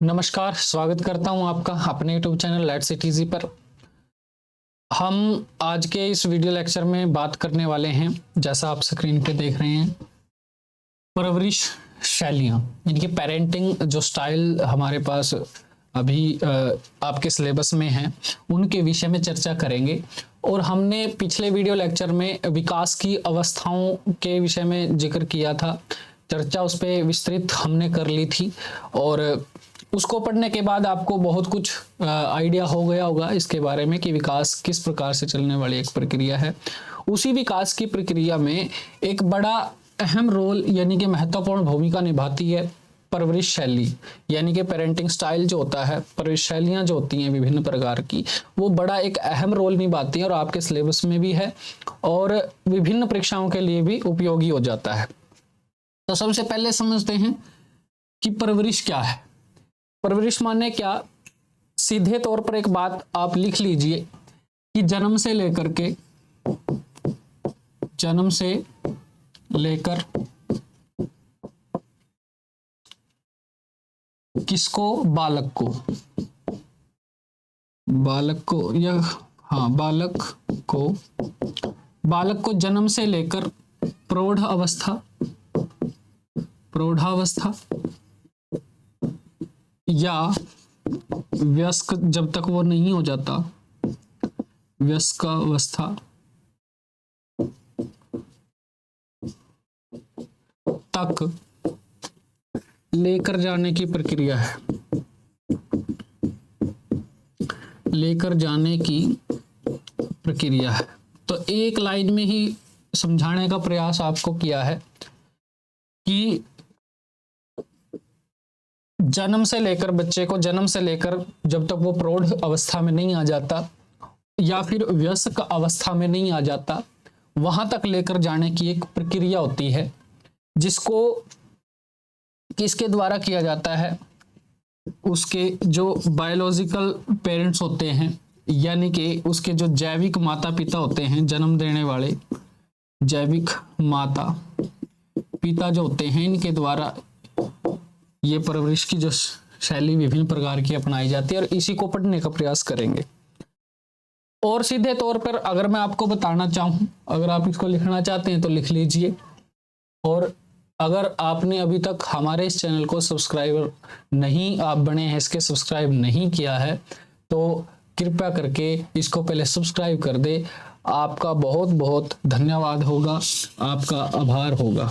नमस्कार, स्वागत करता हूं आपका अपने YouTube channel let's it easy पर। हम आज के इस वीडियो लेक्चर में बात करने वाले हैं, जैसा आप स्क्रीन पे देख रहे हैं, परवरिश शैलियां, यानी कि पेरेंटिंग जो स्टाइल हमारे पास अभी आपके सिलेबस में हैं, उनके विषय में चर्चा करेंगे। और हमने पिछले वीडियो लेक्चर में विकास की अवस्थाओं के विषय में जिक्र किया था, चर्चा उस पर विस्तृत हमने कर ली थी। और उसको पढ़ने के बाद आपको बहुत कुछ आइडिया हो गया होगा इसके बारे में कि विकास किस प्रकार से चलने वाली एक प्रक्रिया है। उसी विकास की प्रक्रिया में एक बड़ा अहम रोल यानी कि महत्वपूर्ण भूमिका निभाती है परवरिश शैली, यानी कि पेरेंटिंग स्टाइल जो होता है, परवरिश शैलियाँ जो होती हैं विभिन्न प्रकार की, वो बड़ा एक अहम रोल निभाती हैं और आपके सिलेबस में भी है और विभिन्न परीक्षाओं के लिए भी उपयोगी हो जाता है। तो सबसे पहले समझते हैं कि परवरिश क्या है। परवरिश माने क्या? सीधे तौर पर एक बात आप लिख लीजिए कि जन्म से लेकर किसको? बालक को जन्म से लेकर प्रौढ़ावस्था या वयस्क, जब तक वो नहीं हो जाता, वयस्कावस्था तक लेकर जाने की प्रक्रिया है। तो एक लाइन में ही समझाने का प्रयास आपको किया है कि जन्म से लेकर जब तक वो प्रौढ़ अवस्था में नहीं आ जाता या फिर वयस्क अवस्था में नहीं आ जाता, वहां तक लेकर जाने की एक प्रक्रिया होती है, जिसको किसके द्वारा किया जाता है? उसके जो बायोलॉजिकल पेरेंट्स होते हैं, यानी कि उसके जो जैविक माता पिता होते हैं, जन्म देने वाले जैविक माता पिता जो होते हैं, इनके द्वारा ये परवरिश की जो शैली विभिन्न प्रकार की अपनाई जाती है और इसी को पढ़ने का प्रयास करेंगे। और सीधे तौर पर अगर मैं आपको बताना चाहूं, अगर आप इसको लिखना चाहते हैं तो लिख लीजिए। और अगर आपने अभी तक हमारे इस चैनल को सब्सक्राइबर नहीं आप बने हैं, इसके सब्सक्राइब नहीं किया है, तो कृपया करके इसको पहले सब्सक्राइब कर दे। आपका बहुत बहुत धन्यवाद होगा, आपका आभार होगा।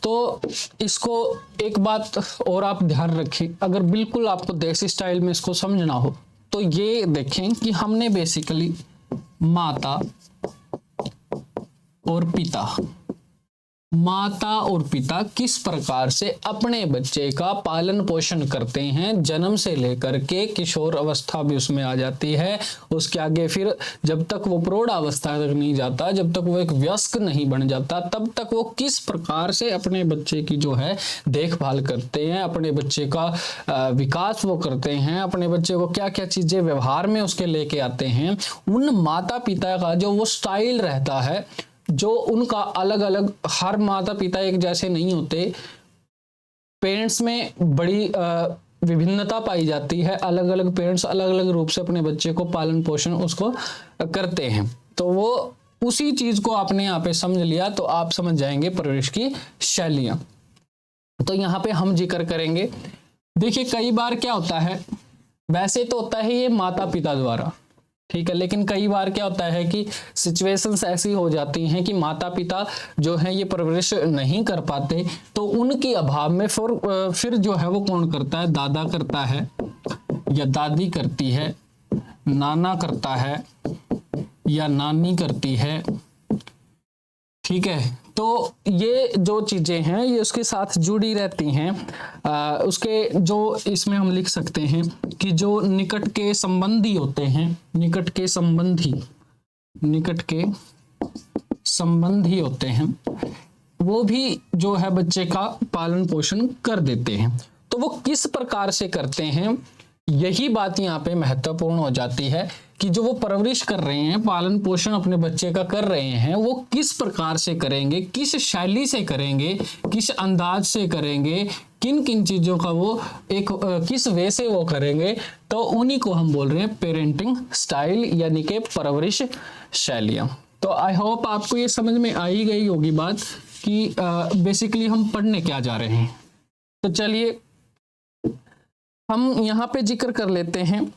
तो इसको एक बात और आप ध्यान रखें, अगर बिल्कुल आपको देसी स्टाइल में इसको समझना हो तो ये देखें कि हमने बेसिकली माता और पिता किस प्रकार से अपने बच्चे का पालन पोषण करते हैं, जन्म से लेकर के किशोर अवस्था भी उसमें आ जाती है, उसके आगे फिर जब तक वो प्रौढ़ अवस्था तक नहीं जाता, जब तक वो एक वयस्क नहीं बन जाता, तब तक वो किस प्रकार से अपने बच्चे की जो है देखभाल करते हैं, अपने बच्चे का विकास वो करते हैं, अपने बच्चे को क्या क्या चीजें व्यवहार में उसके लेके आते हैं, उन माता पिता का जो वो स्टाइल रहता है, जो उनका अलग अलग, हर माता पिता एक जैसे नहीं होते, पेरेंट्स में बड़ी विभिन्नता पाई जाती है, अलग अलग पेरेंट्स अलग अलग रूप से अपने बच्चे को पालन पोषण उसको करते हैं। तो वो उसी चीज को आपने यहाँ पे समझ लिया तो आप समझ जाएंगे परवरिश की शैलियां। तो यहाँ पे हम जिक्र करेंगे। देखिए कई बार क्या होता है, वैसे तो होता है ये माता पिता द्वारा, ठीक है, लेकिन कई बार क्या होता है कि सिचुएशंस ऐसी हो जाती हैं कि माता पिता जो है ये परवरिश नहीं कर पाते, तो उनके अभाव में फिर जो है वो कौन करता है? दादा करता है या दादी करती है, नाना करता है या नानी करती है, ठीक है। तो ये जो चीजें हैं ये उसके साथ जुड़ी रहती हैं। उसके जो इसमें हम लिख सकते हैं कि जो निकट के संबंधी होते हैं, निकट के संबंधी होते हैं, वो भी जो है बच्चे का पालन पोषण कर देते हैं। तो वो किस प्रकार से करते हैं यही बात यहाँ पे महत्वपूर्ण हो जाती है कि जो वो परवरिश कर रहे हैं, पालन पोषण अपने बच्चे का कर रहे हैं, वो किस प्रकार से करेंगे, किस शैली से करेंगे, किस अंदाज से करेंगे, किन किन चीजों का वो एक किस वे से वो करेंगे, तो उन्हीं को हम बोल रहे हैं पेरेंटिंग स्टाइल, यानी कि परवरिश शैलियां। तो आई होप आपको ये समझ में आ ही गई होगी बात कि बेसिकली हम पढ़ने क्या जा रहे हैं। तो चलिए हम यहाँ पे जिक्र कर लेते हैं।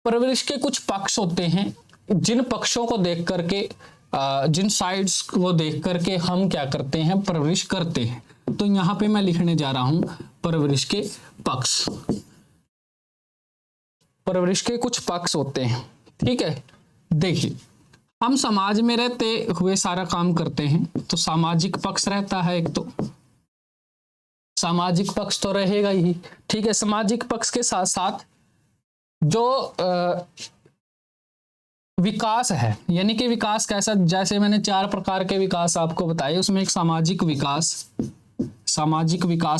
परवरिश के कुछ पक्ष होते हैं, जिन पक्षों को देख करके जिन साइड्स को देख करके हम क्या करते हैं, परवरिश करते हैं। तो यहाँ पे मैं लिखने जा रहा हूं परवरिश के पक्ष। परवरिश के कुछ पक्ष होते हैं, ठीक है। देखिए, हम समाज में रहते हुए सारा काम करते हैं, तो सामाजिक पक्ष रहता है। एक तो सामाजिक पक्ष तो रहेगा ही, ठीक है। सामाजिक पक्ष के साथ साथ जो विकास है, यानी कि विकास कैसा, जैसे मैंने 4 प्रकार के विकास आपको बताए, उसमें एक सामाजिक विकास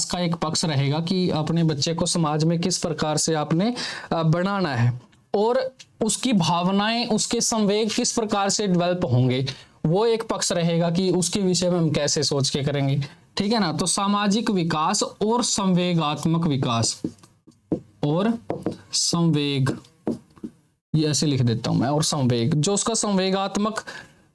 का एक पक्ष रहेगा कि अपने बच्चे को समाज में किस प्रकार से आपने बनाना है, और उसकी भावनाएं, उसके संवेग किस प्रकार से डेवलप होंगे, वो एक पक्ष रहेगा कि उसके विषय में हम कैसे सोच के करेंगे, ठीक है ना। तो सामाजिक विकास और संवेगात्मक विकास और संवेग, ये ऐसे लिख देता हूं मैं, और संवेग, जो उसका संवेगात्मक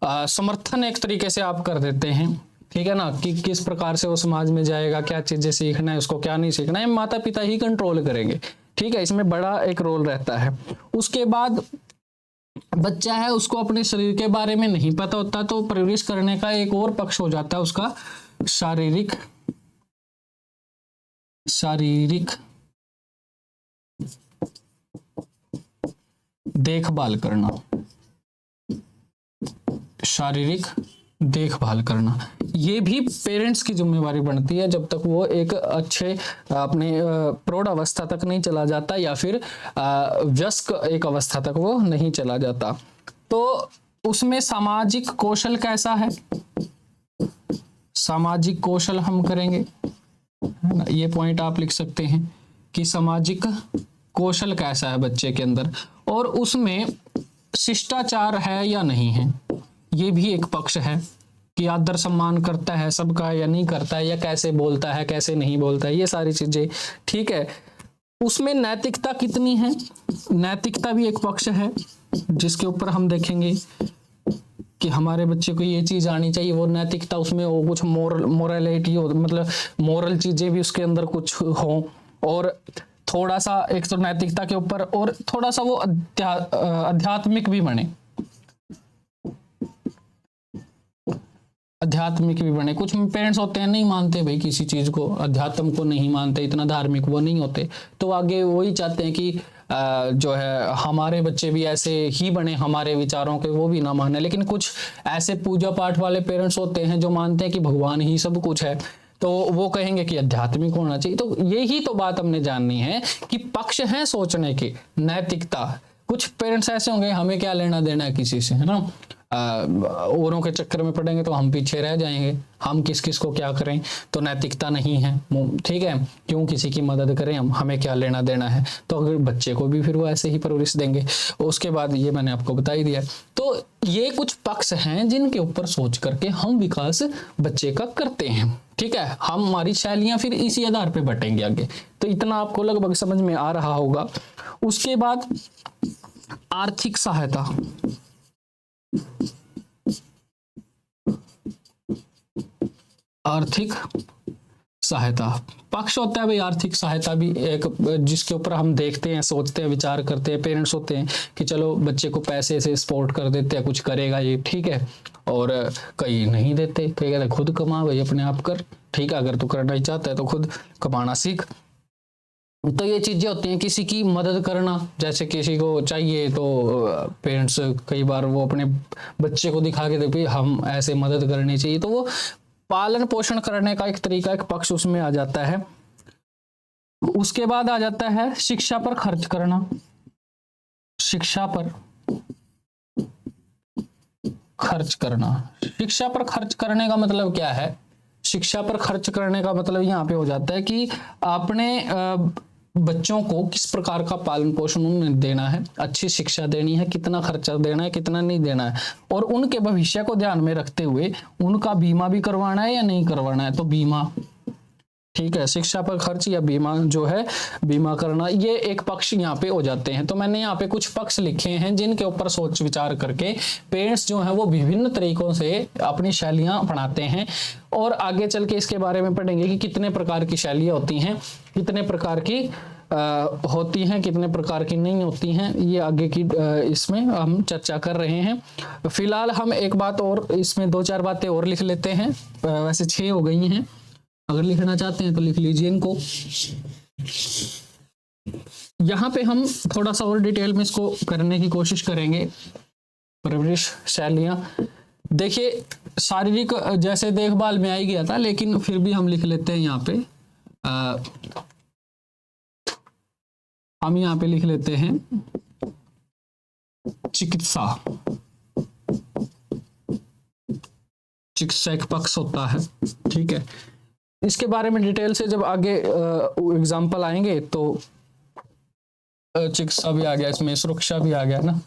समर्थन एक तरीके से आप कर देते हैं, ठीक है ना, कि किस प्रकार से वो समाज में जाएगा, क्या चीजें सीखना है उसको, क्या नहीं सीखना है, माता पिता ही कंट्रोल करेंगे, ठीक है। इसमें बड़ा एक रोल रहता है। उसके बाद बच्चा है, उसको अपने शरीर के बारे में नहीं पता होता, तो परवरिश करने का एक और पक्ष हो जाता है उसका शारीरिक देखभाल करना। शारीरिक देखभाल करना, ये भी पेरेंट्स की जिम्मेवारी बनती है, जब तक वो एक अच्छे अपने प्रौढ़ अवस्था तक नहीं चला जाता, या फिर वयस्क एक अवस्था तक वो नहीं चला जाता। तो उसमें सामाजिक कौशल कैसा है, सामाजिक कौशल हम करेंगे, है ना। ये पॉइंट आप लिख सकते हैं कि सामाजिक कौशल कैसा है बच्चे के अंदर, और उसमें शिष्टाचार है या नहीं है, ये भी एक पक्ष है कि आदर सम्मान करता है सबका या नहीं करता है, या कैसे बोलता है, कैसे नहीं बोलता है, ये सारी चीजें, ठीक है। उसमें नैतिकता कितनी है, नैतिकता भी एक पक्ष है जिसके ऊपर हम देखेंगे कि हमारे बच्चे को ये चीज आनी चाहिए, वो नैतिकता, उसमें वो कुछ मोरलिटी हो, मतलब मोरल चीजें भी उसके अंदर कुछ हो, और थोड़ा सा एक तो नैतिकता के ऊपर, और थोड़ा सा वो आध्यात्मिक भी बने, आध्यात्मिक भी बने। कुछ पेरेंट्स होते हैं नहीं मानते भाई किसी चीज को, अध्यात्म को नहीं मानते, इतना धार्मिक वो नहीं होते, तो आगे वही चाहते हैं कि जो है हमारे बच्चे भी ऐसे ही बने, हमारे विचारों के वो भी ना माने। लेकिन कुछ ऐसे पूजा पाठ वाले पेरेंट्स होते हैं जो मानते हैं कि भगवान ही सब कुछ है, तो वो कहेंगे कि आध्यात्मिक होना चाहिए। तो यही तो बात हमने जाननी है कि पक्ष हैं सोचने के, नैतिकता। कुछ पेरेंट्स ऐसे होंगे हमें क्या लेना देना है किसी से, है ना, औरों के चक्कर में पड़ेंगे तो हम पीछे रह जाएंगे, हम किस किस को क्या करें, तो नैतिकता नहीं है, ठीक है, क्यों किसी की मदद करें हम, हमें क्या लेना देना है। तो अगर बच्चे को भी फिर वो ऐसे ही परवरिश देंगे। उसके बाद ये मैंने आपको बता ही दिया। तो ये कुछ पक्ष हैं जिनके ऊपर सोच करके हम विकास बच्चे का करते हैं, ठीक है। हमारी शैलियां फिर इसी आधार पे बटेंगे आगे। तो इतना आपको लगभग समझ में आ रहा होगा। उसके बाद आर्थिक सहायता, आर्थिक सहायता पक्ष होता है भाई। आर्थिक सहायता भी एक जिसके ऊपर हम देखते हैं, सोचते हैं, विचार करते हैं। पेरेंट्स होते हैं कि चलो बच्चे को पैसे से सपोर्ट कर देते हैं, कुछ करेगा ये, ठीक है, और कई नहीं देते, कई कहते खुद कमा भाई, अपने आप कर, ठीक है, अगर तू करना ही चाहता है तो खुद कमाना सीख। तो ये चीजें होती हैं। किसी की मदद करना, जैसे किसी को चाहिए तो पेरेंट्स कई बार वो अपने बच्चे को दिखा के देखिए हम ऐसे मदद करनी चाहिए, तो वो पालन पोषण करने का एक तरीका, एक पक्ष उसमें आ जाता है। उसके बाद आ जाता है शिक्षा पर खर्च करना। शिक्षा पर खर्च करना, शिक्षा पर खर्च करने का मतलब क्या है? शिक्षा पर खर्च करने का मतलब यहाँ पे हो जाता है कि आपने बच्चों को किस प्रकार का पालन पोषण उन्हें देना है, अच्छी शिक्षा देनी है, कितना खर्चा देना है, कितना नहीं देना है, और उनके भविष्य को ध्यान में रखते हुए उनका बीमा भी करवाना है या नहीं करवाना है। तो बीमा, ठीक है, शिक्षा पर खर्च या बीमा जो है बीमा करना, ये एक पक्ष यहाँ पे हो जाते हैं। तो मैंने यहाँ पे कुछ पक्ष लिखे हैं जिनके ऊपर सोच विचार करके पेरेंट्स जो हैं वो विभिन्न तरीकों से अपनी शैलियां अपनाते हैं, और आगे चल के इसके बारे में पढ़ेंगे कि कितने प्रकार की शैलियां होती हैं, कितने प्रकार की होती हैं, कितने प्रकार की नहीं होती हैं, ये आगे की इसमें हम चर्चा कर रहे हैं। फिलहाल हम एक बात और इसमें 2-4 बातें और लिख लेते हैं, वैसे 6 हो गई हैं, अगर लिखना चाहते हैं तो लिख लीजिए इनको। यहां पे हम थोड़ा सा और डिटेल में इसको करने की कोशिश करेंगे। परवरिश शैलियां, देखिए शारीरिक जैसे देखभाल में आ ही गया था, लेकिन फिर भी हम लिख लेते हैं यहाँ पे, हम यहाँ पे लिख लेते हैं चिकित्सा, चिकित्सा एक पक्ष होता है, ठीक है। इसके बारे में डिटेल से जब आगे एग्जाम्पल आएंगे तो चिकित्सा भी आ गया, इसमें सुरक्षा भी आ गया ना,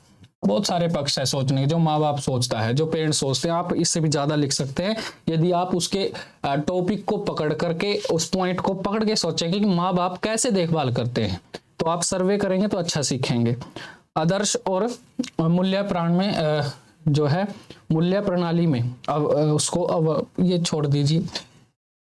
बहुत सारे पक्ष है सोचने के, जो माँ बाप सोचता है, जो पेरेंट्स सोचते हैं। आप इससे भी ज्यादा लिख सकते हैं यदि आप उसके टॉपिक को पकड़ करके, उस पॉइंट को पकड़ के सोचेंगे कि माँ बाप कैसे देखभाल करते हैं, तो आप सर्वे करेंगे तो अच्छा सीखेंगे। आदर्श और मूल्य प्राण में जो है मूल्य प्रणाली में, अब उसको अब ये छोड़ दीजिए।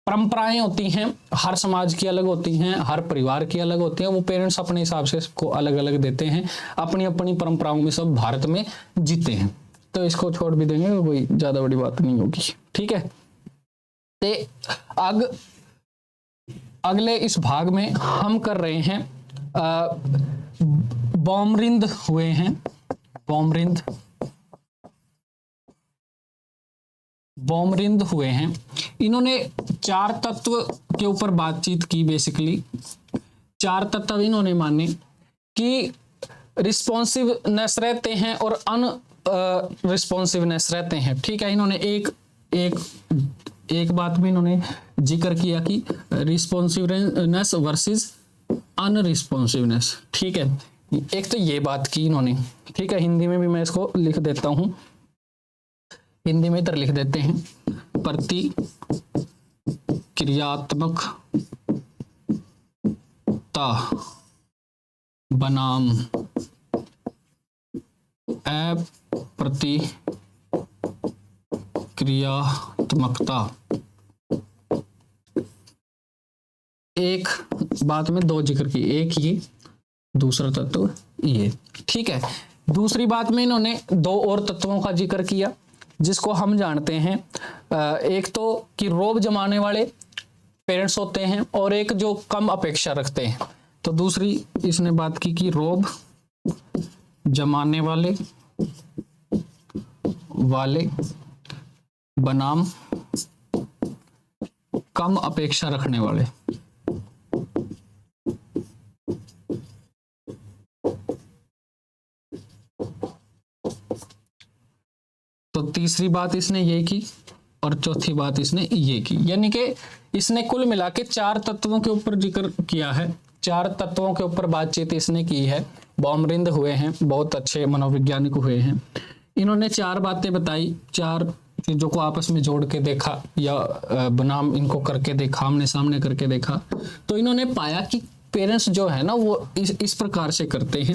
परंपराएं होती हैं, हर समाज की अलग होती हैं, हर परिवार की अलग होती हैं, वो पेरेंट्स अपने हिसाब से इसको अलग अलग देते हैं, अपनी अपनी परंपराओं में सब भारत में जीते हैं, तो इसको छोड़ भी देंगे, कोई ज्यादा बड़ी बात नहीं होगी, ठीक है। ते अगले इस भाग में हम कर रहे हैं बॉमरिंद हुए हैं, बॉमरिंद हुए हैं। इन्होंने 4 तत्व के ऊपर बातचीत की, बेसिकली 4 तत्व इन्होंने माने कि रिस्पॉन्सिवनेस रहते हैं और अन रिस्पॉन्सिवनेस रहते हैं, ठीक है। इन्होंने एक बात में इन्होंने जिक्र किया कि रिस्पॉन्सिवनेस वर्सेस अनरिस्पॉन्सिवनेस, ठीक है। एक तो ये बात की इन्होंने, ठीक है। हिंदी में भी मैं इसको लिख देता हूं, हिंदी में इधर लिख देते हैं, प्रतिक्रियात्मकता बनाम अप्रतिक्रियात्मकता। एक बात में 2 जिक्र की, एक ये, दूसरा तत्व ये, ठीक है। दूसरी बात में इन्होंने 2 और तत्वों का जिक्र किया जिसको हम जानते हैं, एक तो कि रोब जमाने वाले पेरेंट्स होते हैं और एक जो कम अपेक्षा रखते हैं। तो दूसरी इसने बात की कि रोब जमाने वाले बनाम कम अपेक्षा रखने वाले। तो तीसरी बात इसने ये की और चौथी बात इसने ये की, यानी कि इसने कुल मिला के 4 तत्वों के ऊपर जिक्र किया है, 4 तत्वों के ऊपर बातचीत इसने की है। बॉमरिंद हुए हैं, बहुत अच्छे मनोवैज्ञानिक हुए हैं, इन्होंने 4 बातें बताई, 4 चीजों को आपस में जोड़ के देखा या बनाम इनको करके देखा, आमने सामने करके देखा, तो इन्होंने पाया कि पेरेंट्स जो है ना वो इस प्रकार से करते हैं,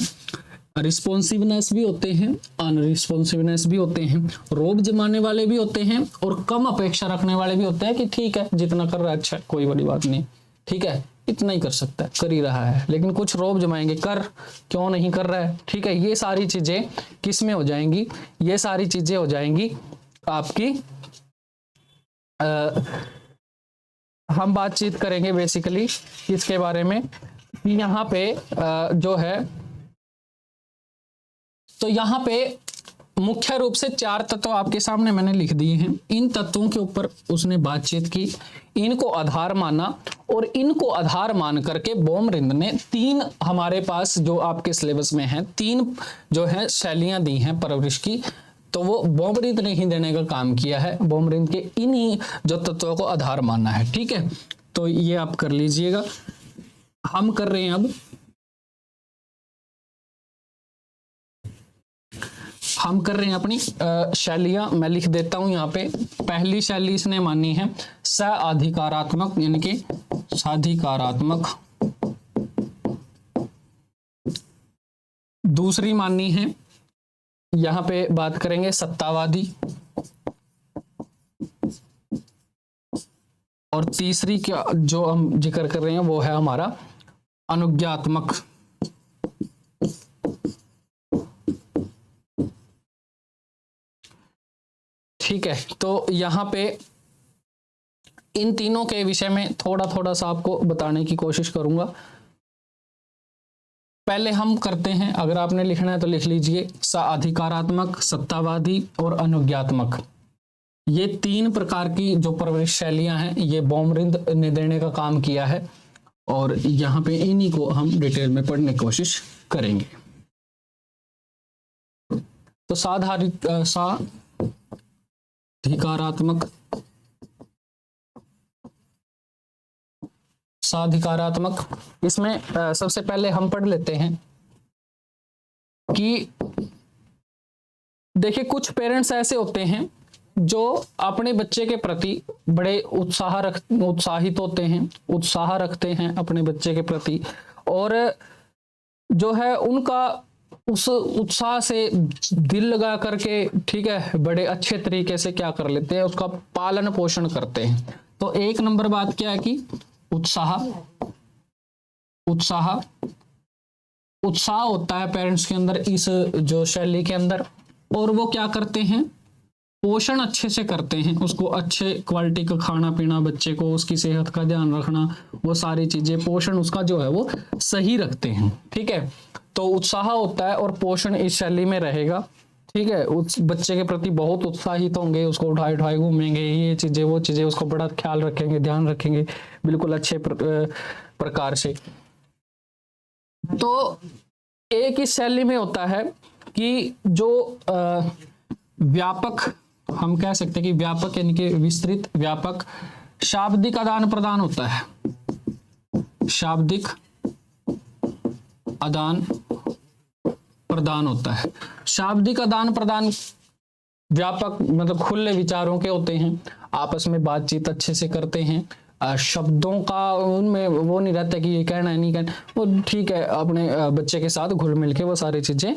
रिस्पॉन्सिवनेस भी होते हैं, अनरिस्पॉन्सिवनेस भी होते हैं, रोब जमाने वाले भी होते हैं और कम अपेक्षा रखने वाले भी होते हैं कि ठीक है जितना कर रहा है अच्छा, कोई बड़ी बात नहीं, ठीक है इतना ही कर सकता है, कर ही रहा है। लेकिन कुछ रोब जमाएंगे, कर क्यों नहीं कर रहा है, ठीक है। ये सारी चीजें किस में हो जाएंगी, ये सारी चीजें हो जाएंगी आपकी हम बातचीत करेंगे बेसिकली इसके बारे में। यहाँ पे जो है, तो यहाँ पे मुख्य रूप से 4 तत्व आपके सामने मैंने लिख दिए हैं। इन तत्वों के ऊपर उसने बातचीत की, इनको आधार माना और इनको आधार मान करके बॉमरिंद ने 3 हमारे पास जो आपके सिलेबस में हैं 3 जो है शैलियां दी हैं परवरिश की, तो वो बॉमरिंद ने ही देने का काम किया है। बॉमरिंद के इन्हीं जो तत्वों को आधार मानना है, ठीक है। तो ये आप कर लीजिएगा। हम कर रहे हैं अब, हम कर रहे हैं अपनी शैलियां। मैं लिख देता हूं यहाँ पे। पहली शैली इसने मानी है साधिकारात्मक, यानी कि साधिकारात्मक। दूसरी माननी है, यहां पे बात करेंगे सत्तावादी। और तीसरी क्या जो हम जिक्र कर रहे हैं वो है हमारा अनुज्ञात्मक। ठीक है, तो यहां पे इन तीनों के विषय में थोड़ा थोड़ा सा आपको बताने की कोशिश करूंगा। पहले हम करते हैं, अगर आपने लिखना है तो लिख लीजिए, साधिकारात्मक, सत्तावादी और अनुज्ञात्मक। ये तीन प्रकार की जो परवरिश शैलियां हैं ये बॉमरिंद ने देने का काम किया है, और यहां पे इन्हीं को हम डिटेल में पढ़ने की कोशिश करेंगे। तो साधिकारात्मक, साधिकारात्मक इसमें सबसे पहले हम पढ़ लेते हैं कि देखिए कुछ पेरेंट्स ऐसे होते हैं जो अपने बच्चे के प्रति बड़े उत्साहित होते हैं, उत्साह रखते हैं अपने बच्चे के प्रति, और जो है उनका उस उत्साह से दिल लगा करके, ठीक है, बड़े अच्छे तरीके से क्या कर लेते हैं, उसका पालन पोषण करते हैं। तो एक नंबर बात क्या है कि उत्साह, उत्साह, उत्साह होता है पेरेंट्स के अंदर इस जो शैली के अंदर, और वो क्या करते हैं, पोषण अच्छे से करते हैं, उसको अच्छे क्वालिटी का खाना पीना, बच्चे को उसकी सेहत का ध्यान रखना, वो सारी चीजें, पोषण उसका जो है वो सही रखते हैं। ठीक है, तो उत्साह होता है और पोषण इस शैली में रहेगा। ठीक है, उस बच्चे के प्रति बहुत उत्साहित होंगे, उसको उठाए उठाए घूमेंगे, ये चीजें वो चीजें, उसको बड़ा ख्याल रखेंगे, ध्यान रखेंगे बिल्कुल अच्छे प्रकार से। तो एक इस शैली में होता है कि जो व्यापक, हम कह सकते हैं कि व्यापक यानी कि विस्तृत, व्यापक शाब्दिक आदान प्रदान होता है, शाब्दिक आदान प्रदान होता है। शाब्दिक आदान प्रदान व्यापक मतलब खुले विचारों के होते हैं, आपस में बातचीत अच्छे से करते हैं, शब्दों का उनमें वो नहीं रहता कि ये कहना है नहीं कहना, वो ठीक है अपने बच्चे के साथ घुल मिल के वो सारी चीजें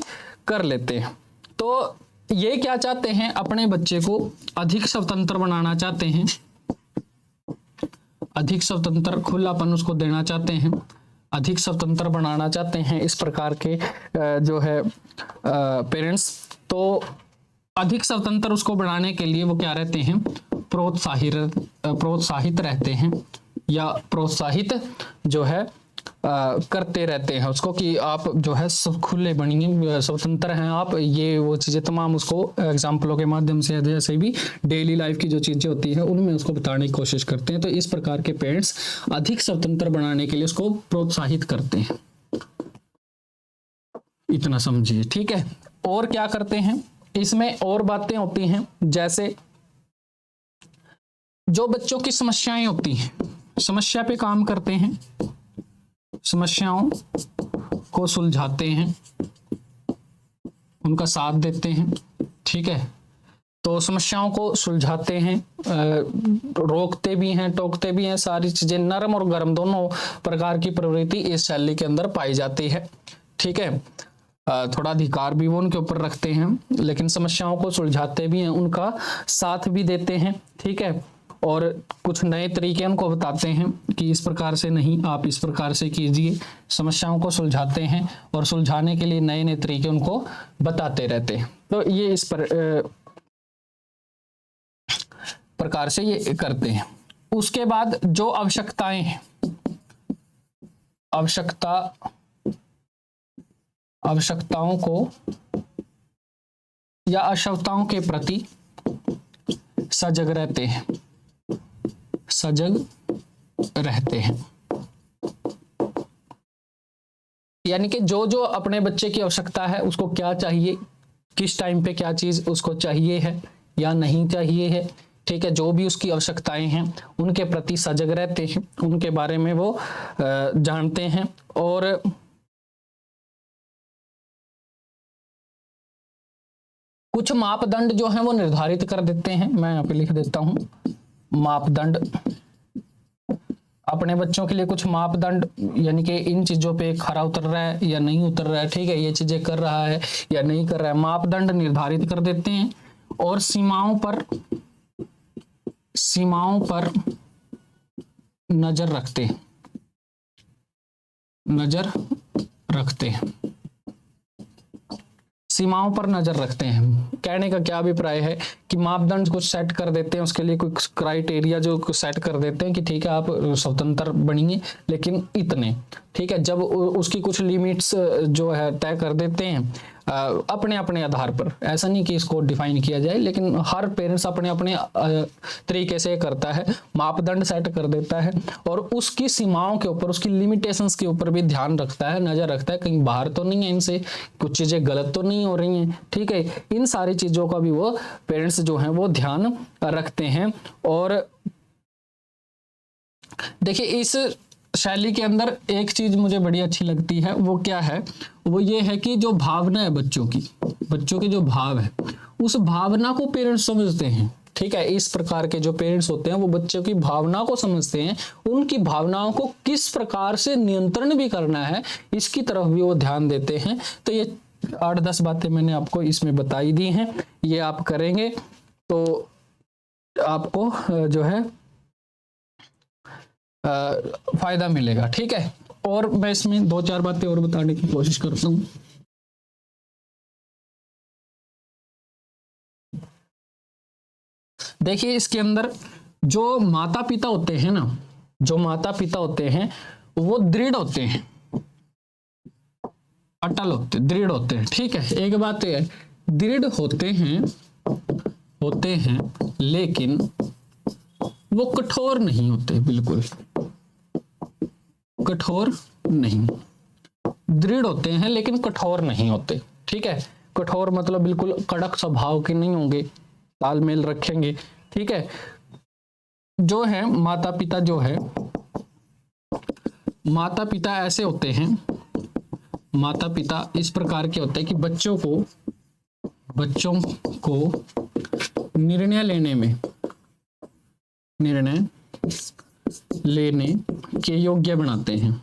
कर लेते हैं। तो ये क्या चाहते हैं, अपने बच्चे को अधिक स्वतंत्र बनाना चाहते हैं, अधिक स्वतंत्र खुलापन उसको देना चाहते हैं, अधिक स्वतंत्र बनाना चाहते हैं इस प्रकार के जो है पेरेंट्स। तो अधिक स्वतंत्र उसको बनाने के लिए वो क्या रहते हैं, प्रोत्साहित रहते हैं, या प्रोत्साहित जो है करते रहते हैं उसको कि आप जो है सब खुले बनिए, स्वतंत्र हैं आप, ये वो चीजें तमाम उसको एग्जाम्पलों के माध्यम से, जैसे भी डेली लाइफ की जो चीजें होती है उनमें उसको बताने की कोशिश करते हैं। तो इस प्रकार के पेरेंट्स अधिक स्वतंत्र बनाने के लिए उसको प्रोत्साहित करते हैं, इतना समझिए। ठीक है, और क्या करते हैं इसमें और बातें होती हैं, जैसे जो बच्चों की समस्याएं होती हैं, समस्या पे काम करते हैं, समस्याओं को सुलझाते हैं, उनका साथ देते हैं। ठीक है, तो समस्याओं को सुलझाते हैं, रोकते भी हैं, टोकते भी हैं, सारी चीजें, नरम और गर्म दोनों प्रकार की प्रवृत्ति इस शैली के अंदर पाई जाती है। ठीक है, थोड़ा अधिकार भी वो उनके ऊपर रखते हैं, लेकिन समस्याओं को सुलझाते भी हैं, उनका साथ भी देते हैं। ठीक है, और कुछ नए तरीके उनको बताते हैं कि इस प्रकार से नहीं, आप इस प्रकार से कीजिए, समस्याओं को सुलझाते हैं और सुलझाने के लिए नए नए तरीके उनको बताते रहते हैं। तो ये इस प्रकार से ये करते हैं। उसके बाद जो आवश्यकताएं हैं, आवश्यकताओं को या आवश्यकताओं के प्रति सजग रहते हैं, सजग रहते हैं। यानी कि जो जो अपने बच्चे की आवश्यकता है, उसको क्या चाहिए, किस टाइम पे क्या चीज उसको चाहिए है या नहीं चाहिए है, ठीक है, जो भी उसकी आवश्यकताएं हैं उनके प्रति सजग रहते हैं, उनके बारे में वो जानते हैं और कुछ मापदंड जो हैं वो निर्धारित कर देते हैं। मैं यहाँ पे लिख देता हूं मापदंड, अपने बच्चों के लिए कुछ मापदंड, यानी कि इन चीजों पे खरा उतर रहा है या नहीं उतर रहा है, ठीक है, ये चीजें कर रहा है या नहीं कर रहा है, मापदंड निर्धारित कर देते हैं और सीमाओं पर नजर रखते हैं, सीमाओं पर नजर रखते हैं। कहने का क्या अभिप्राय है कि मापदंड कुछ सेट कर देते हैं, उसके लिए कुछ क्राइटेरिया जो सेट कर देते हैं कि ठीक है आप स्वतंत्र बनिए लेकिन इतने, ठीक है, जब उसकी कुछ लिमिट्स जो है तय कर देते हैं अपने अपने आधार पर, ऐसा नहीं कि इसको डिफाइन किया जाए, लेकिन हर पेरेंट्स अपने अपने तरीके से करता है, मापदंड सेट कर देता है और उसकी सीमाओं के ऊपर, उसकी लिमिटेशंस के ऊपर भी ध्यान रखता है, नजर रखता है, कहीं बाहर तो नहीं है इनसे, कुछ चीजें गलत तो नहीं हो रही हैं, ठीक है, इन सारी चीजों का भी वो पेरेंट्स जो हैं वो ध्यान रखते हैं। और देखिए इस शैली के अंदर एक चीज मुझे बड़ी अच्छी लगती है, वो क्या है, वो ये है कि जो भावना है बच्चों की जो भाव है, उस भावना को पेरेंट्स समझते हैं, ठीक है, इस प्रकार के जो पेरेंट्स होते हैं वो बच्चों की भावना को समझते हैं, उनकी भावनाओं को किस प्रकार से नियंत्रण भी करना है इसकी तरफ भी वो ध्यान देते हैं। तो ये 8-10 बातें मैंने आपको इसमें बताई दी हैं, ये आप करेंगे तो आपको जो है फायदा मिलेगा, ठीक है। और मैं इसमें 2-4 बातें और बताने की कोशिश करता हूं। देखिए इसके अंदर जो माता पिता होते हैं ना, जो माता पिता होते हैं वो दृढ़ होते हैं, अटल होते, दृढ़ होते हैं, ठीक है। एक बात ये है, दृढ़ होते हैं लेकिन वो कठोर नहीं होते, बिल्कुल कठोर नहीं, दृढ़ होते हैं लेकिन कठोर नहीं होते, ठीक है। कठोर मतलब बिल्कुल कड़क स्वभाव के नहीं होंगे, तालमेल रखेंगे, ठीक है। जो है माता पिता, जो है माता पिता ऐसे होते हैं, माता पिता इस प्रकार के होते हैं कि बच्चों को निर्णय लेने के योग्य बनाते हैं,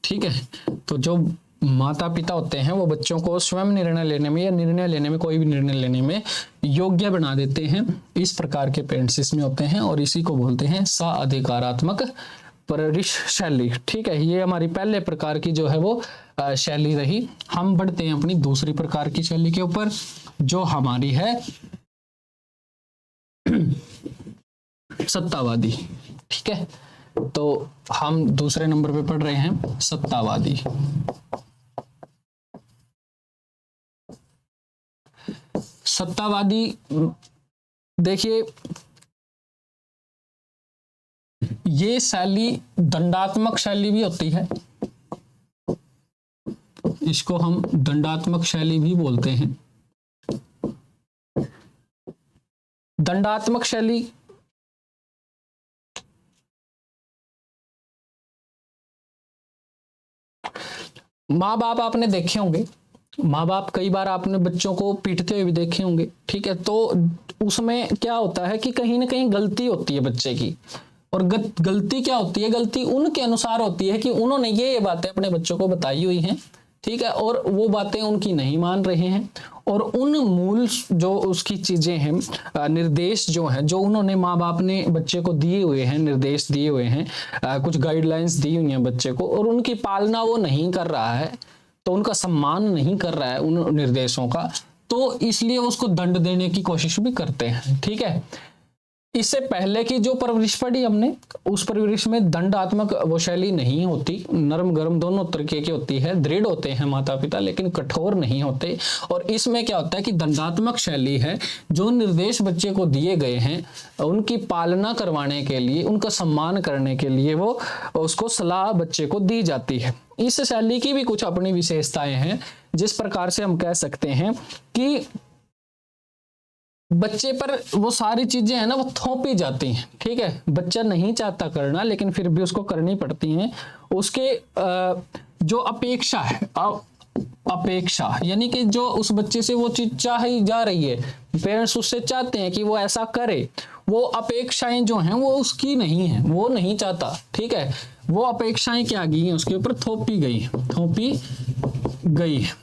ठीक है। तो जो माता पिता होते हैं वो बच्चों को स्वयं निर्णय लेने में या निर्णय लेने में, कोई भी निर्णय लेने में योग्य बना देते हैं, इस प्रकार के पेरेंट्स इसमें होते हैं और इसी को बोलते हैं साअधिकारात्मक परवरिश शैली, ठीक है। ये हमारी पहले प्रकार की जो है वो शैली रही। हम बढ़ते हैं अपनी दूसरी प्रकार की शैली के ऊपर, जो हमारी है सत्तावादी, ठीक है। तो हम दूसरे नंबर पे पढ़ रहे हैं सत्तावादी। सत्तावादी, देखिए ये शैली दंडात्मक शैली भी होती है, इसको हम दंडात्मक शैली भी बोलते हैं। दंडात्मक शैली माँ बाप आपने देखे होंगे, माँ बाप कई बार आपने बच्चों को पीटते हुए भी देखे होंगे, ठीक है। तो उसमें क्या होता है कि कहीं ना कहीं गलती होती है बच्चे की, और गलती क्या होती है, गलती उनके अनुसार होती है कि उन्होंने ये बातें अपने बच्चों को बताई हुई हैं, ठीक है, और वो बातें उनकी नहीं मान रहे हैं, और उन मूल जो उसकी चीजें हैं, निर्देश जो हैं, जो उन्होंने माँ बाप ने बच्चे को दिए हुए हैं, निर्देश दिए हुए हैं, कुछ गाइडलाइंस दी हुई हैं बच्चे को, और उनकी पालना वो नहीं कर रहा है, तो उनका सम्मान नहीं कर रहा है उन निर्देशों का, तो इसलिए उसको दंड देने की कोशिश भी करते हैं, ठीक है। इससे पहले की जो परवरिश पढ़ी हमने, उस परवरिश में दंडात्मक वो शैली नहीं होती, नरम गरम दोनों तरीके की होती है, दृढ़ होते हैं माता पिता लेकिन कठोर नहीं होते। और इसमें क्या होता है कि दंडात्मक शैली है, जो निर्देश बच्चे को दिए गए हैं उनकी पालना करवाने के लिए, उनका सम्मान करने के लिए वो उसको सलाह बच्चे को दी जाती है। इस शैली की भी कुछ अपनी विशेषताएं हैं, जिस प्रकार से हम कह सकते हैं कि बच्चे पर वो सारी चीजें है ना वो थोपी जाती हैं, ठीक है। बच्चा नहीं चाहता करना लेकिन फिर भी उसको करनी पड़ती हैं। उसके जो अपेक्षा है, अपेक्षा यानी कि जो उस बच्चे से वो चीज चाही जा रही है, पेरेंट्स उससे चाहते हैं कि वो ऐसा करे, वो अपेक्षाएं जो हैं वो उसकी नहीं है, वो नहीं चाहता, ठीक है। वो अपेक्षाएं क्या गई हैं उसके ऊपर, थोपी गई है,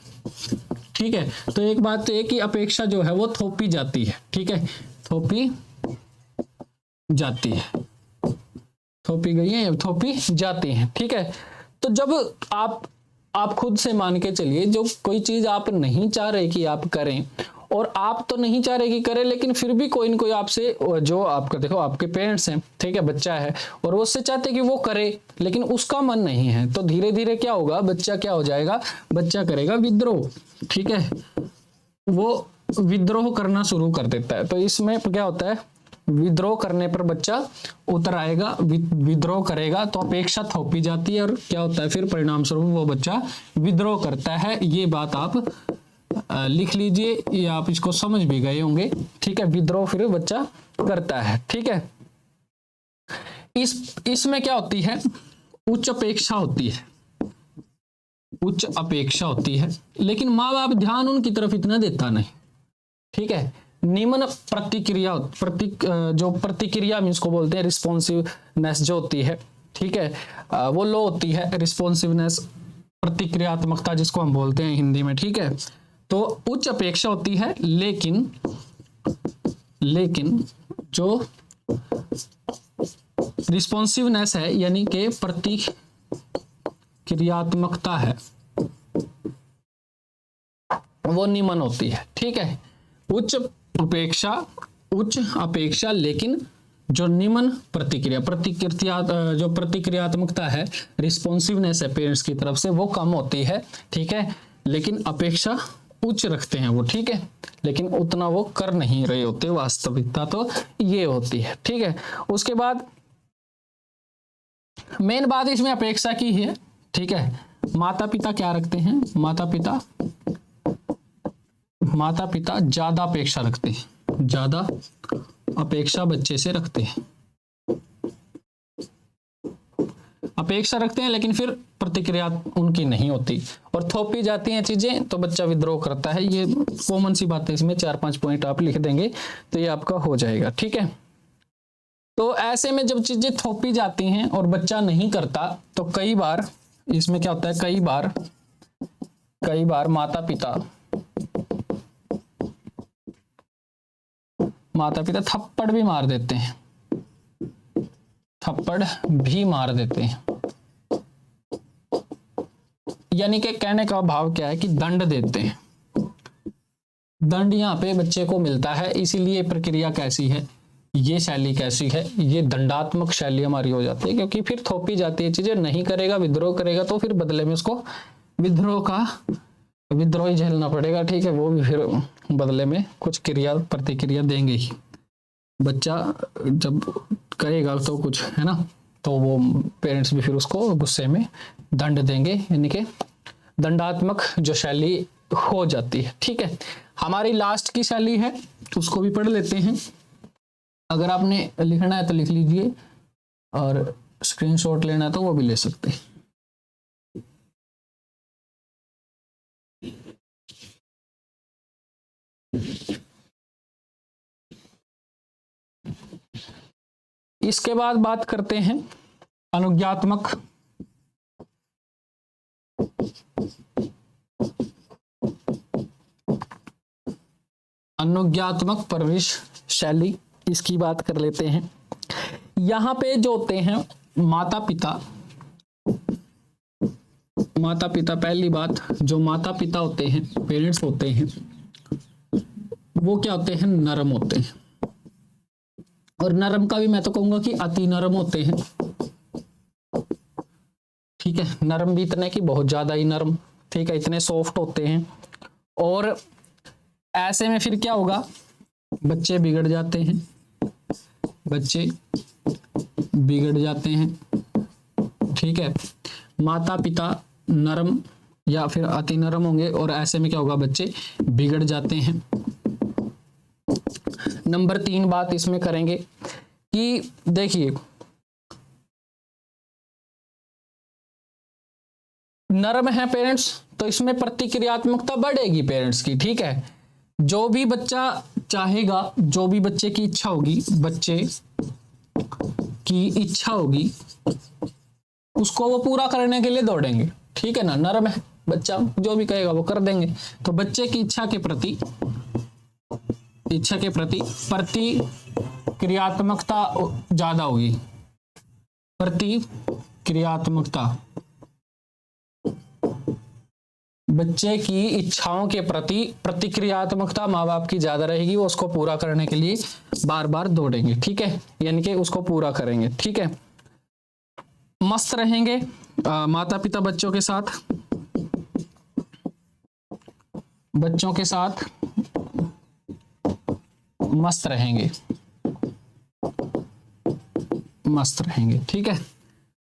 ठीक है। तो एक बात तो है कि अपेक्षा जो है वो थोपी जाती है, ठीक है, थोपी जाती है, थोपी गई है, थोपी जाती है, ठीक है। तो जब आप खुद से मान के चलिए, जो कोई चीज आप नहीं चाह रहे कि आप करें, और आप तो नहीं चाह रहे कि करें, लेकिन फिर भी कोई न कोई आपसे, जो आपका देखो आपके पेरेंट्स हैं, ठीक है, बच्चा है और वो उससे चाहते कि वो करे, लेकिन उसका मन नहीं है, तो धीरे धीरे क्या होगा, बच्चा क्या हो जाएगा, बच्चा करेगा विद्रोह, ठीक है, वो विद्रोह करना शुरू कर देता है। तो इसमें क्या होता है, विद्रोह करने पर बच्चा उतर आएगा, विद्रोह करेगा तो अपेक्षा थोपी जाती है, और क्या होता है फिर परिणाम स्वरूप वो बच्चा विद्रोह करता है। ये बात आप लिख लीजिए, ये आप इसको समझ भी गए होंगे, ठीक है। विद्रोह फिर बच्चा करता है, ठीक है। इसमें क्या होती है, उच्च अपेक्षा होती है, उच्च अपेक्षा होती है, लेकिन माँ बाप ध्यान उनकी तरफ इतना देता नहीं, ठीक है। निम्न प्रतिक्रिया, जो प्रतिक्रिया मीन्स को बोलते हैं रिस्पॉन्सिवनेस जो होती है, ठीक है, वो लो होती है, रिस्पॉन्सिवनेस प्रतिक्रियात्मकता जिसको हम बोलते हैं हिंदी में, ठीक है। तो उच्च अपेक्षा होती है, लेकिन जो रिस्पॉन्सिवनेस है यानी कि प्रतिक्रियात्मकता है वो निम्न होती है, ठीक है। उच्च अपेक्षा लेकिन जो निम्न जो प्रतिक्रियात्मकता है, रिस्पॉन्सिवनेस है पेरेंट्स की तरफ से, वो कम होती है, ठीक है। लेकिन अपेक्षा उच्च रखते हैं वो, ठीक है, लेकिन उतना वो कर नहीं रहे होते, वास्तविकता तो ये होती है, ठीक है। उसके बाद मेन बात इसमें अपेक्षा की है, ठीक है। माता पिता क्या रखते हैं, माता पिता ज्यादा अपेक्षा रखते हैं, ज्यादा अपेक्षा बच्चे से रखते हैं, अपेक्षा रखते हैं लेकिन फिर प्रतिक्रिया उनकी नहीं होती और थोपी जाती हैं चीजें, तो बच्चा विद्रोह करता है। ये कॉमन सी बात है, इसमें 4-5 पॉइंट आप लिख देंगे तो ये आपका हो जाएगा, ठीक है। तो ऐसे में जब चीजें थोपी जाती हैं और बच्चा नहीं करता, तो कई बार इसमें क्या होता है, कई बार माता पिता थप्पड़ भी मार देते हैं, यानी कि कहने का भाव क्या है कि दंड देते हैं, दंड यहाँ पे बच्चे को मिलता है। इसीलिए प्रक्रिया कैसी है, ये शैली कैसी है, ये दंडात्मक शैली हमारी हो जाती है, क्योंकि फिर थोपी जाती है चीजें, नहीं करेगा विद्रोह करेगा तो फिर बदले में उसको विद्रोह ही झेलना पड़ेगा, ठीक है। वो भी फिर बदले में कुछ प्रतिक्रिया देंगे ही, बच्चा जब करेगा तो कुछ है ना, तो वो पेरेंट्स भी फिर उसको गुस्से में दंड देंगे, यानी कि दंडात्मक जो शैली हो जाती है, ठीक है। हमारी लास्ट की शैली है, उसको भी पढ़ लेते हैं। अगर आपने लिखना है तो लिख लीजिए, और स्क्रीनशॉट लेना है तो वो भी ले सकते हैं। इसके बाद बात करते हैं अनुज्ञात्मक परवरिश शैली, इसकी बात कर लेते हैं। यहां पे जो होते हैं माता पिता, पहली बात जो माता पिता होते हैं, पेरेंट्स होते हैं, वो क्या होते हैं, नरम होते हैं। और नरम का भी मैं तो कहूंगा कि अति नरम होते हैं, ठीक है। नरम भी इतने की बहुत ज्यादा ही नरम, ठीक है, इतने सॉफ्ट होते हैं। और ऐसे में फिर क्या होगा, बच्चे बिगड़ जाते हैं, ठीक है। माता पिता नरम या फिर अति नरम होंगे, और ऐसे में क्या होगा, बच्चे बिगड़ जाते हैं। नंबर 3 बात इसमें करेंगे कि देखिए, नरम है पेरेंट्स तो इसमें प्रतिक्रियात्मकता बढ़ेगी पेरेंट्स की, ठीक है। जो भी बच्चा चाहेगा, जो भी बच्चे की इच्छा होगी, बच्चे की इच्छा होगी उसको वो पूरा करने के लिए दौड़ेंगे, ठीक है ना। नरम है बच्चा, जो भी कहेगा वो कर देंगे। तो बच्चे की इच्छा के प्रति प्रतिक्रियात्मकता ज्यादा होगी। प्रतिक्रियात्मकता, बच्चे की इच्छाओं के प्रति प्रतिक्रियात्मकता माँ बाप की ज्यादा रहेगी, वो उसको पूरा करने के लिए बार बार दौड़ेंगे, ठीक है, यानी कि उसको पूरा करेंगे, ठीक है। मस्त रहेंगे माता पिता बच्चों के साथ मस्त रहेंगे, ठीक है।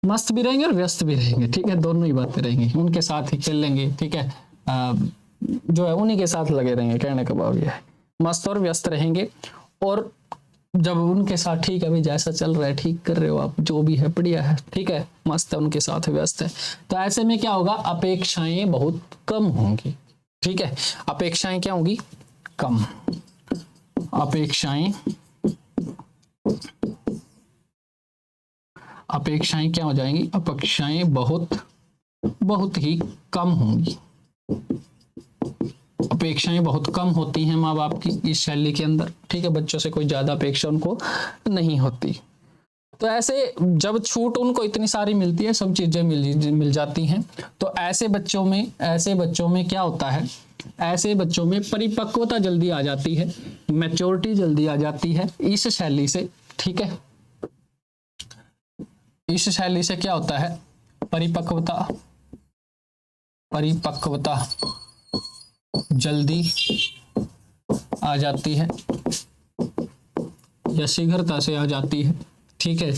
मस्त भी रहेंगे और व्यस्त भी रहेंगे, ठीक है, दोनों ही बातें रहेंगी। उनके साथ ही खेल लेंगे, ठीक है, जो है उन्हीं के साथ लगे रहेंगे, कहने का भाव यह है। मस्त और व्यस्त रहेंगे, और जब उनके साथ, ठीक है भाई जैसा चल रहा है ठीक कर रहे हो आप, जो भी है बढ़िया है, ठीक है, मस्त है, उनके साथ व्यस्त है, तो ऐसे में क्या होगा, अपेक्षाएं बहुत कम होंगी, ठीक है। अपेक्षाएं क्या होंगी, कम। अपेक्षाएं क्या हो जाएंगी, अपेक्षाएं बहुत ही कम होंगी। अपेक्षाएं बहुत कम होती हैं माँ बाप की इस शैली के अंदर, ठीक है। बच्चों से कोई ज्यादा अपेक्षा उनको नहीं होती। तो ऐसे जब छूट उनको इतनी सारी मिलती है, सब चीजें मिल जाती हैं, तो ऐसे बच्चों में क्या होता है, ऐसे बच्चों में परिपक्वता जल्दी आ जाती है, मैच्योरिटी जल्दी आ जाती है इस शैली से, ठीक है। इस शैली से क्या होता है, परिपक्वता जल्दी आ जाती है या शीघ्रता से आ जाती है, ठीक है।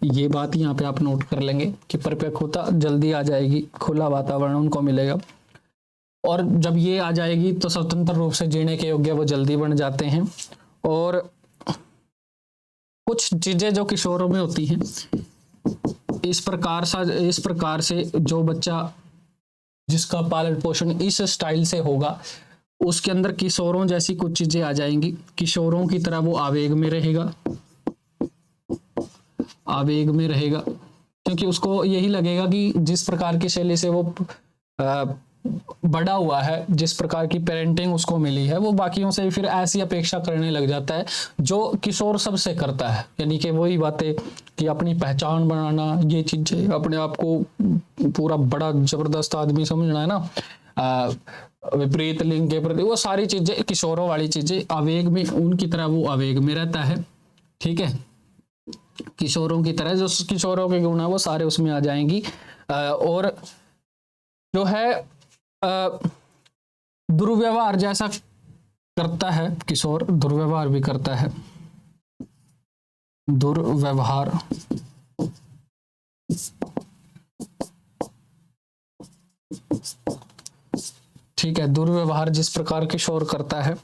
ये बात यहाँ पे आप नोट कर लेंगे कि परिपक्वता जल्दी आ जाएगी, खुला वातावरण उनको मिलेगा, और जब ये आ जाएगी तो स्वतंत्र रूप से जीने के योग्य वो जल्दी बन जाते हैं। और कुछ चीजें जो किशोरों में होती हैं, इस प्रकार से जो बच्चा जिसका पालन पोषण इस स्टाइल से होगा, उसके अंदर किशोरों जैसी कुछ चीजें आ जाएंगी। किशोरों की तरह वो आवेग में रहेगा, क्योंकि उसको यही लगेगा कि जिस प्रकार की शैली से वो बड़ा हुआ है, जिस प्रकार की पेरेंटिंग उसको मिली है, वो बाकियों से फिर ऐसी अपेक्षा करने लग जाता है जो किशोर सबसे करता है। यानी कि वही बातें कि अपनी पहचान बनाना, ये चीजें, अपने आप को पूरा बड़ा जबरदस्त आदमी समझना है ना, विपरीत लिंग के प्रति, वो सारी चीजें किशोरों वाली चीजें, आवेग में उनकी तरह वो आवेग में रहता है, ठीक है। किशोरों की तरह जो किशोरों के गुण है वो सारे उसमें आ जाएंगी। और जो है दुर्व्यवहार जैसा करता है किशोर, दुर्व्यवहार भी करता है, दुर्व्यवहार, ठीक है। दुर्व्यवहार जिस प्रकार किशोर करता है,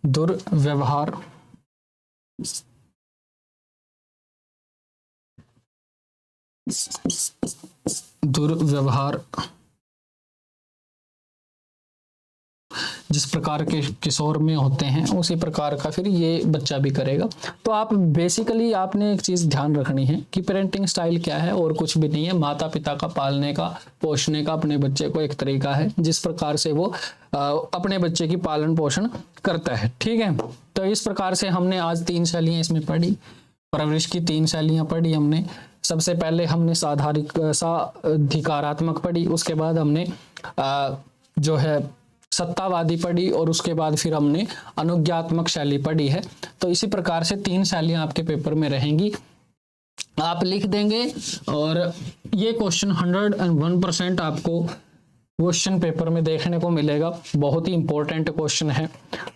दुर्व्यवहार जिस प्रकार के किशोर में होते हैं उसी प्रकार का फिर ये बच्चा भी करेगा। तो आप बेसिकली आपने एक चीज ध्यान रखनी है कि पेरेंटिंग स्टाइल क्या है, और कुछ भी नहीं है। माता पिता का पालने का, पोषने का अपने बच्चे को एक तरीका है जिस प्रकार से वो अपने बच्चे की पालन पोषण करता है, ठीक है। तो इस प्रकार से हमने आज 3 शैलियां इसमें पढ़ी, परवरिश की 3 शैलियां पढ़ी हमने। सबसे पहले हमने साधिकारात्मक पढ़ी, उसके बाद हमने जो है सत्तावादी पढ़ी, और उसके बाद फिर हमने अनुज्ञात्मक शैली पढ़ी है। तो इसी प्रकार से 3 शैलियां आपके पेपर में रहेंगी, आप लिख देंगे, और ये क्वेश्चन 101% आपको क्वेश्चन पेपर में देखने को मिलेगा। बहुत ही इंपॉर्टेंट क्वेश्चन है,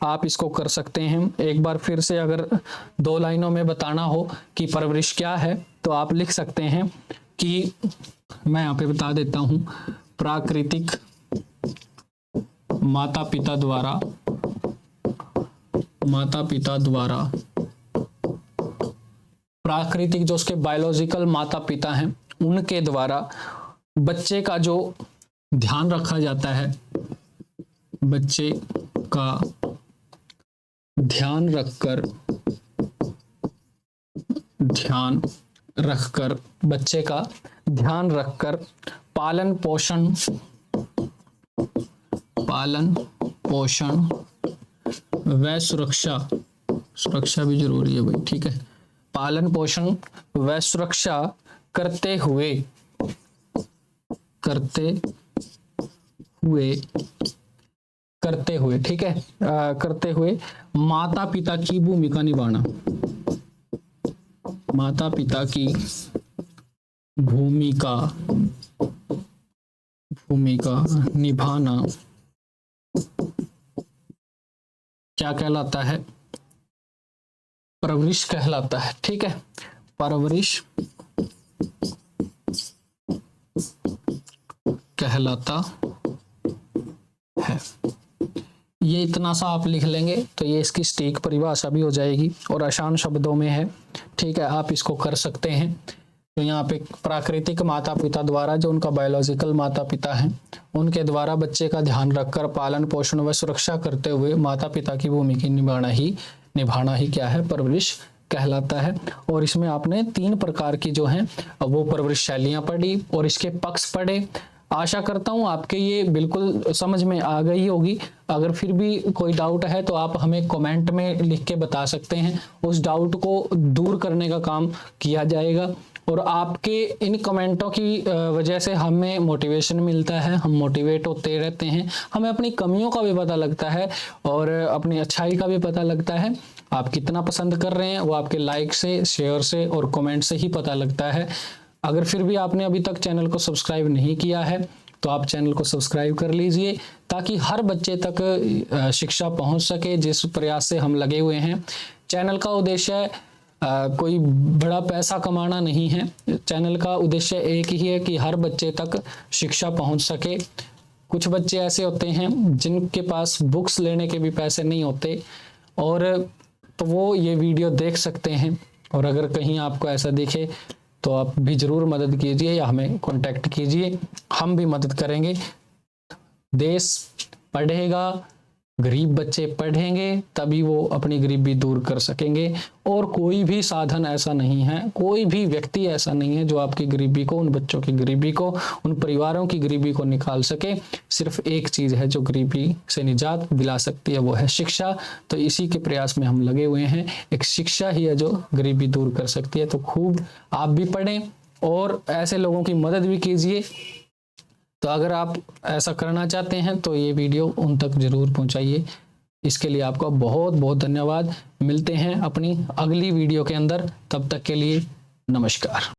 आप इसको कर सकते हैं। एक बार फिर से अगर 2 लाइनों में बताना हो कि परवरिश क्या है, तो आप लिख सकते हैं कि मैं यहाँ पे बता देता हूँ, प्राकृतिक माता पिता द्वारा प्राकृतिक जो उसके बायोलॉजिकल माता पिता हैं उनके द्वारा बच्चे का जो ध्यान रखा जाता है, बच्चे का ध्यान रखकर बच्चे का ध्यान रखकर पालन पोषण व सुरक्षा भी जरूरी है भाई, ठीक है, पालन पोषण व सुरक्षा करते हुए ठीक है, करते हुए माता पिता की भूमिका निभाना, माता पिता की भूमिका निभाना क्या कहलाता है? परवरिश कहलाता है, ठीक है, परवरिश कहलाता है। ये इतना सा आप लिख लेंगे तो ये इसकी सटीक परिभाषा भी हो जाएगी और आसान शब्दों में है, ठीक है, आप इसको कर सकते हैं। तो यहाँ पे प्राकृतिक माता पिता द्वारा जो उनका बायोलॉजिकल माता पिता हैं उनके द्वारा बच्चे का ध्यान रखकर पालन पोषण व सुरक्षा करते हुए माता पिता की भूमिका निभाना ही क्या है? परवरिश कहलाता है। और इसमें आपने 3 प्रकार की जो हैं वो परवरिश शैलियां पढ़ी और इसके पक्ष पढ़े। आशा करता हूं आपके ये बिल्कुल समझ में आ गई होगी। अगर फिर भी कोई डाउट है तो आप हमें कमेंट में लिख के बता सकते हैं, उस डाउट को दूर करने का काम किया जाएगा। और आपके इन कमेंटों की वजह से हमें मोटिवेशन मिलता है, हम मोटिवेट होते रहते हैं, हमें अपनी कमियों का भी पता लगता है और अपनी अच्छाई का भी पता लगता है। आप कितना पसंद कर रहे हैं वो आपके लाइक से, शेयर से और कमेंट से ही पता लगता है। अगर फिर भी आपने अभी तक चैनल को सब्सक्राइब नहीं किया है तो आप चैनल को सब्सक्राइब कर लीजिए ताकि हर बच्चे तक शिक्षा पहुंच सके, जिस प्रयास से हम लगे हुए हैं। चैनल का उद्देश्य कोई बड़ा पैसा कमाना नहीं है, चैनल का उद्देश्य एक ही है कि हर बच्चे तक शिक्षा पहुंच सके। कुछ बच्चे ऐसे होते हैं जिनके पास बुक्स लेने के भी पैसे नहीं होते और तो वो ये वीडियो देख सकते हैं। और अगर कहीं आपको ऐसा दिखे तो आप भी ज़रूर मदद कीजिए या हमें कांटेक्ट कीजिए, हम भी मदद करेंगे। देश पढ़ेगा, गरीब बच्चे पढ़ेंगे तभी वो अपनी गरीबी दूर कर सकेंगे। और कोई भी साधन ऐसा नहीं है, कोई भी व्यक्ति ऐसा नहीं है जो आपकी गरीबी को, उन बच्चों की गरीबी को, उन परिवारों की गरीबी को निकाल सके। सिर्फ एक चीज़ है जो गरीबी से निजात दिला सकती है, वो है शिक्षा। तो इसी के प्रयास में हम लगे हुए हैं। एक शिक्षा ही है जो गरीबी दूर कर सकती है। तो खूब आप भी पढ़ें और ऐसे लोगों की मदद भी कीजिए। तो अगर आप ऐसा करना चाहते हैं तो ये वीडियो उन तक जरूर पहुंचाइए। इसके लिए आपका बहुत बहुत धन्यवाद। मिलते हैं अपनी अगली वीडियो के अंदर, तब तक के लिए नमस्कार।